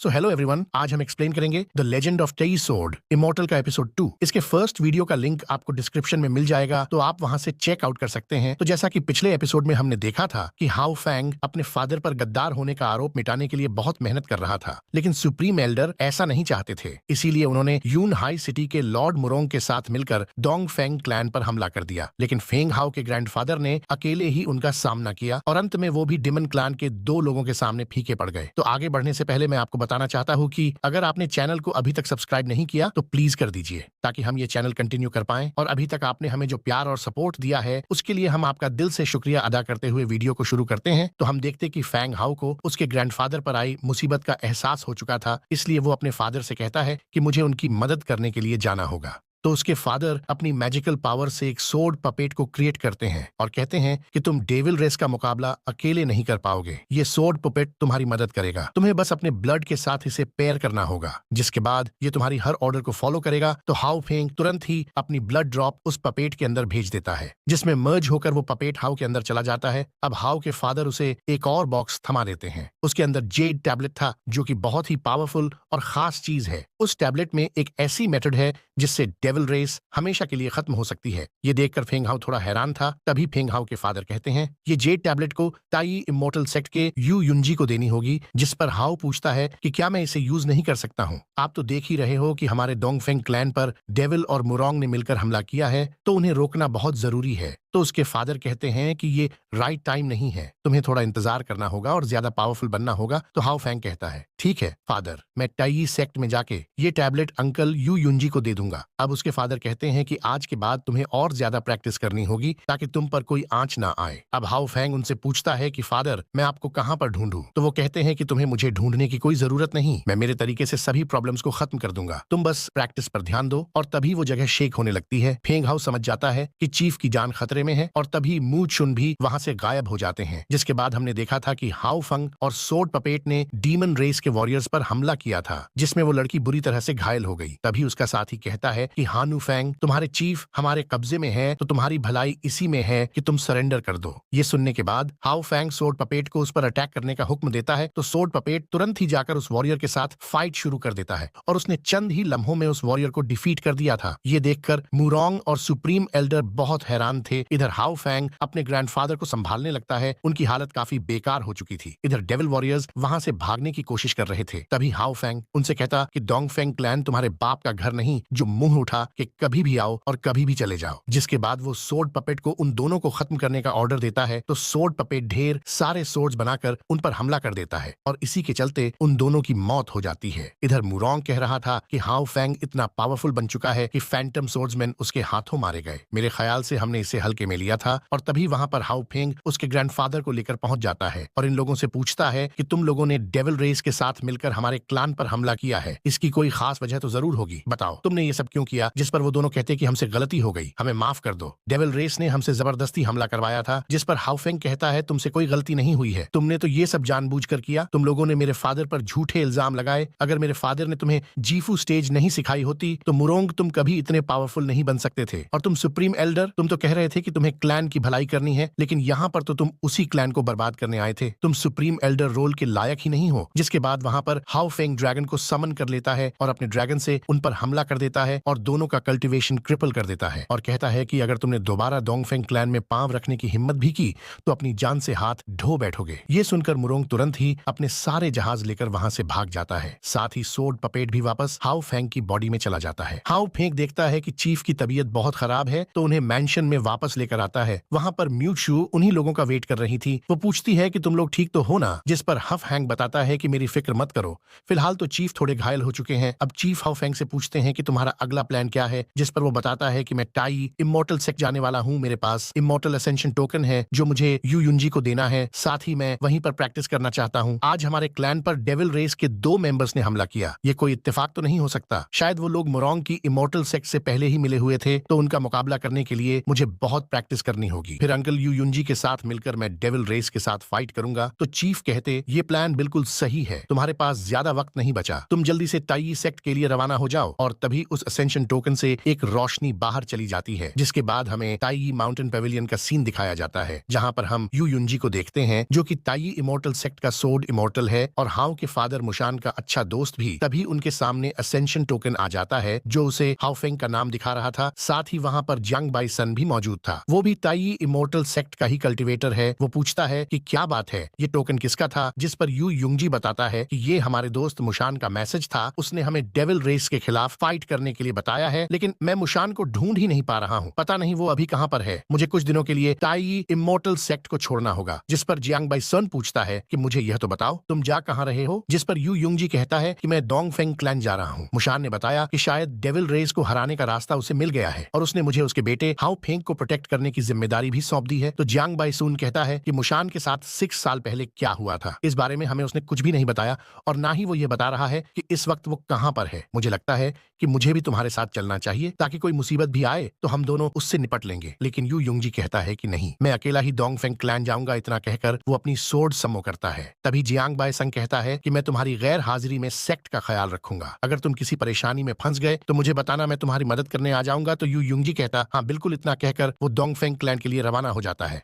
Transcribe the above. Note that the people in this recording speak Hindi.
सो हेलो एवरीवन, आज हम एक्सप्लेन करेंगे द लेजेंड ऑफ टेई सोर्ड इमॉर्टल का एपिसोड 2। इसके फर्स्ट वीडियो का लिंक आपको डिस्क्रिप्शन में मिल जाएगा, तो आप वहां से चेक आउट कर सकते हैं। तो जैसा कि पिछले एपिसोड में हमने देखा था कि हाउ फैंग अपने फादर पर गद्दार होने का आरोप मिटाने के लिए बहुत मेहनत कर रहा था, लेकिन सुप्रीम एल्डर ऐसा नहीं चाहते थे। इसीलिए उन्होंने यून हाई सिटी के लॉर्ड मुरोंग के साथ मिलकर डोंग फेंग क्लैन पर हमला कर दिया। लेकिन फेंग हाउ के ग्रैंडफादर ने अकेले ही उनका सामना किया और अंत में वो भी डिमन क्लैन के 2 लोगों के सामने फीके पड़ गए। तो आगे बढ़ने से पहले मैं आपको बताना चाहता हूँ कि अगर आपने चैनल को अभी तक सब्सक्राइब नहीं किया तो प्लीज कर दीजिए, ताकि हम ये चैनल कंटिन्यू कर पाएं। और अभी तक आपने हमें जो प्यार और सपोर्ट दिया है उसके लिए हम आपका दिल से शुक्रिया अदा करते हुए वीडियो को शुरू करते हैं। तो हम देखते कि फैंग हाउ को उसके ग्रैंडफादर पर आई मुसीबत का एहसास हो चुका था, इसलिए वो अपने फादर से कहता है कि मुझे उनकी मदद करने के लिए जाना होगा। तो उसके फादर अपनी मैजिकल पावर से एक सोर्ड पपेट को क्रिएट करते हैं और कहते हैं कि तुम डेविल रेस का मुकाबला अकेले नहीं कर पाओगे, ये सोर्ड पपेट तुम्हारी मदद करेगा। तुम्हें बस अपने ब्लड के साथ इसे पेयर करना होगा, जिसके बाद ये तुम्हारी हर ऑर्डर को फॉलो करेगा। तो हाउ फेंग तुरंत ही अपनी ब्लड ड्रॉप उस पपेट के अंदर भेज देता है, जिसमें मर्ज होकर वो पपेट हाउ के अंदर चला जाता है। अब हाउ के फादर उसे एक और बॉक्स थमा देते हैं। उसके अंदर जेड टैबलेट था, जो कि बहुत ही पावरफुल और खास चीज है। उस टैबलेट में एक ऐसी मेथड है जिससे डेविल रेस हमेशा के लिए खत्म हो सकती है। ये देखकर फेंग हाउ थोड़ा हैरान था। तभी फेंग हाउ के फादर कहते हैं ये जेड टैबलेट को ताई इमॉर्टल सेक्ट के यू युंजी को देनी होगी, जिस पर हाउ पूछता है कि क्या मैं इसे यूज नहीं कर सकता हूँ। आप तो देख ही रहे हो कि हमारे डोंगफेंग क्लैन पर डेविल और मुरोंग ने मिलकर हमला किया है, तो उन्हें रोकना बहुत जरूरी है। तो उसके फादर कहते हैं कि ये राइट टाइम नहीं है, तुम्हें थोड़ा इंतजार करना होगा और ज्यादा पावरफुल बनना होगा। तो हाउ फैंग कहता है ठीक है फादर, मैं टाई सेक्ट में जाके ये टैबलेट अंकल यू युंजी को दे दूंगा। अब उसके फादर कहते हैं कि आज के बाद तुम्हें और ज्यादा प्रैक्टिस करनी होगी, ताकि तुम पर कोई आंच ना आए। अब हाउ फैंग उनसे पूछता है कि फादर, मैं आपको कहाँ पर ढूंढूं? तो वो कहते हैं कि तुम्हें मुझे ढूंढने की कोई जरूरत नहीं, मैं मेरे तरीके से सभी प्रॉब्लम्स को खत्म कर दूंगा, तुम बस प्रैक्टिस पर ध्यान दो। और तभी वो जगह शेक होने लगती है। फेंग हाउ समझ जाता है कि चीफ की जान खतरे में है, और तभी मू चुन भी वहां से गायब हो जाते हैं। जिसके बाद हमने देखा था कि हाउ फंग और सोर्ड पपेट ने डीमन रेस के वॉरियर्स पर हमला किया था, जिसमें वो लड़की बुरी तरह से घायल हो गई। तभी उसका साथी कहता है कि हानु फैंग, तुम्हारे चीफ हमारे कब्जे में है, तो तुम्हारी भलाई इसी में है कि तुम सरेंडर कर दो। ये सुनने के बाद हाउ फैंग सोर्ड पपेट को उस पर अटैक करने का हुक्म देता है। तो सोर्ड पपेट तुरंत ही जाकर उस वॉरियर के साथ फाइट शुरू कर देता है, और उसने चंद ही लम्हों में उस वॉरियर को डिफीट कर दिया था। ये देखकर मुरोंग और सुप्रीम एल्डर बहुत हैरान थे। इधर हाउ फैंग अपने ग्रैंडफादर को संभालने लगता है। उनकी हालत काफी बेकार हो चुकी थी। इधर डेविल वॉरियर्स वहां से भागने की कोशिश कर रहे थे। तभी हाउ फैंग उनसे कहता कि डोंगफेंग क्लैन तुम्हारे बाप का घर नहीं, जो मुंह उठा कि कभी भी आओ और कभी भी चले जाओ। जिसके बाद वो सोर्ड पपेट को उन दोनों को खत्म करने का ऑर्डर देता है। तो सोर्ड पपेट ढेर सारे सोर्ड्स बनाकर उन पर हमला कर देता है, और इसी के चलते उन दोनों की मौत हो जाती है। इधर मुरोंग कह रहा था कि हाउ फैंग इतना पावरफुल बन चुका है कि फैंटम सोर्ड्समैन उसके हाथों मारे गए। मेरे ख्याल से हमने इसे हल्के में लिया था। और तभी वहां पर हाउ फेंग उसके ग्रैंडफादर को लेकर पहुंच जाता है, और इन लोगों से पूछता है कि तुम लोगों ने डेविल रेस के साथ मिलकर हमारे क्लान पर हमला किया है, इसकी कोई खास वजह तो जरूर होगी, बताओ तुमने ये सब क्यों किया? जिस पर वो दोनों कहते कि हमसे गलती हो गई, हमें माफ कर दो। डेविल रेस ने हमसे जबरदस्ती हमला करवाया था। जिस पर हाउ फेंग कहता है तुमसे कोई गलती नहीं हुई है, तुमने तो ये सब जानबूझकर किया। तुम लोगों ने मेरे फादर पर झूठे इल्जाम लगाए। अगर मेरे फादर ने तुम्हें जीफू स्टेज नहीं सिखाई होती तो मुरोंग तुम कभी इतने पावरफुल नहीं बन सकते थे। और तुम सुप्रीम एल्डर, तुम तो कह रहे थे कि तुम्हें क्लैन की भलाई करनी है, लेकिन यहाँ पर तो तुम उसी क्लैन को बर्बाद करने आए थे। तुम सुप्रीम एल्डर रोल के लायक ही नहीं हो। जिसके बाद वहां पर हाउ फेंग ड्रैगन को समन कर लेता है और अपने ड्रैगन से उन पर हमला कर देता है, और दोनों का कल्टीवेशन क्रिपल कर देता है, और कहता है कि अगर तुमने दोबारा डोंगफेंग क्लैन में पांव रखने की हिम्मत भी की तो अपनी जान से हाथ धो बैठोगे। ये सुनकर मुरोंग तुरंत ही अपने सारे जहाज लेकर वहां से भाग जाता है। साथ ही सोर्ड पपेट भी वापस हाउ फेंग की बॉडी में चला जाता है। हाउ फेंग देखता है कि चीफ की तबीयत बहुत खराब है, तो उन्हें मैंशन में वापस लेकर आता है। वहां पर म्यूचू उन्हीं लोगों का वेट कर रही थी। वो पूछती है कि तुम लोग ठीक तो हो ना? जिस पर हफ हैंग बताता है कि मेरी फिक्र मत करो, फिलहाल तो चीफ थोड़े घायल हो चुके हैं। अब चीफ हाउ फेंग से पूछते हैं कि तुम्हारा अगला प्लान क्या है? जिस पर वो बताता है कि मैं टाई इमॉर्टल सेक्ट जाने वाला हूँ, मेरे पास इमॉर्टल असेंशन टोकन है जो मुझे यू युंजी को देना है, साथ ही मैं वहीं पर प्रैक्टिस करना चाहता हूँ। आज हमारे क्लैन पर डेविल रेस के 2 मेंबर्स ने हमला किया, ये कोई इत्तेफाक तो नहीं हो सकता। शायद वो लोग मुरोंग की इमॉर्टल सेक्ट से पहले ही मिले हुए थे, तो उनका मुकाबला करने के लिए मुझे बहुत प्रैक्टिस करनी होगी। फिर अंकल यू युंजी के साथ मिलकर मैं डेविल रेस के साथ फाइट करूंगा। तो चीफ कहते ये प्लान बिल्कुल सही है, तुम्हारे पास ज्यादा वक्त नहीं बचा, तुम जल्दी से टाई सेक्ट के लिए रवाना हो जाओ और तभी उस असेंशन टोकन से एक रोशनी बाहर चली जाती है, जिसके बाद हमें ताई माउंटेन पेविलियन का सीन दिखाया जाता है, जहां पर हम यू युंजी को देखते हैं, जो कि ताई इमोर्टल सेक्ट का सोर्ड इमोर्टल है और हाउ के फादर मुशान का अच्छा दोस्त भी। तभी उनके सामने असेंशन टोकन आ जाता है, जो उसे हाउफेंग का नाम दिखा रहा था। साथ ही वहां पर जंग बाई सन भी मौजूद था, वो भी ताई इमोर्टल सेक्ट का ही कल्टिवेटर है। वो पूछता है कि क्या बात है, ये टोकन किसका था, जिस पर यू युंजी बताता है कि ये हमारे दोस्त मुशान का मैसेज था, उसने हमें डेविल रेस के खिलाफ फाइट करने के लिए बताया है, लेकिन मैं मुशान को ढूंढ ही नहीं पा रहा हूँ, पता नहीं वो अभी कहाँ पर है, मुझे कुछ दिनों के लिए ताई इमोर्टल सेक्ट को छोड़ना होगा। जिस पर जियांग बाई सन पूछता है कि मुझे यह तो बताओ तुम जा कहाँ रहे हो, जिस पर यू युंजी कहता है कि मैं डोंगफेंग क्लैन जा रहा हूँ। मुशान ने बताया कि शायद डेविल रेस को हराने का रास्ता उसे मिल गया है और उसने मुझे उसके बेटे हाउ फेंग को प्रोटेक्ट करने की जिम्मेदारी भी सौंप दी है। तो जियांग बाई सुन कहता है कि मुशान के साथ 6 साल पहले क्या हुआ था, इस बारे में हमें उसने कुछ भी नहीं बताया और ना ही वो ये बता रहा है कि इस वक्त वो कहाँ पर है। मुझे लगता है कि मुझे भी तुम्हारे साथ चलना चाहिए, ताकि कोई मुसीबत भी आए तो हम दोनों उससे निपट लेंगे। लेकिन यू युंजी कहता है कि नहीं, मैं अकेला ही डोंगफेंग क्लैन जाऊंगा। इतना कहकर वो अपनी सोर्ड सम्मो करता है। तभी जियांग बाई संग कहता है कि मैं तुम्हारी गैर हाजिरी में सेक्ट का ख्याल रखूंगा, अगर तुम किसी परेशानी में फंस गए तो मुझे बताना, मैं तुम्हारी मदद करने आ जाऊंगा। तो यू युंजी कहता हाँ बिल्कुल। इतना कहकर वो डोंगफेंग क्लैन के लिए रवाना हो जाता है।